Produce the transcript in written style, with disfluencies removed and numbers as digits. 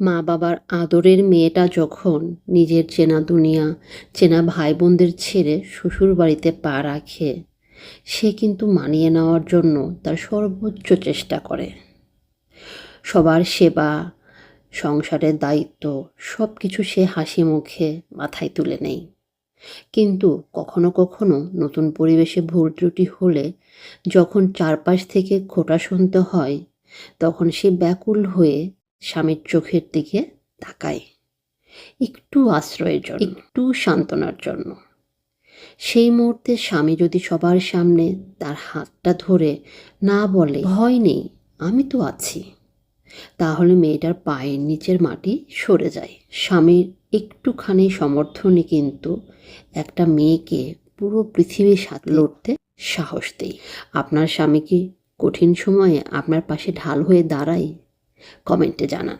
মা বাবার আদরের মেয়েটা যখন নিজের চেনা দুনিয়া, চেনা ভাই বোনদের ছেড়ে শ্বশুর বাড়িতে পা রাখে, সে কিন্তু মানিয়ে নেওয়ার জন্য তার সর্বোচ্চ চেষ্টা করে। সবার সেবা, সংসারের দায়িত্ব সব কিছু সে হাসি মুখে মাথায় তুলে নেয়। কিন্তু কখনো কখনো নতুন পরিবেশে ভুল ত্রুটি হলে, যখন চারপাশ থেকে খোঁটা শুনতে হয়, তখন সে ব্যাকুল হয়ে স্বামীর চোখের দিকে তাকায়, একটু আশ্রয়ের জন্য, একটু সান্ত্বনার জন্য। সেই মুহূর্তে স্বামী যদি সবার সামনে তার হাতটা ধরে না বলে, ভয় নেই, আমি তো আছি, তাহলে মেয়েটার পায়ের নিচের মাটি সরে যায়। স্বামীর একটুখানি সমর্থনই কিন্তু একটা মেয়েকে পুরো পৃথিবীর সাথে লড়তে সাহস দেয়। আপনার স্বামী কি কঠিন সময়ে আপনার পাশে ঢাল হয়ে দাঁড়ায়? কমেন্টে জানান।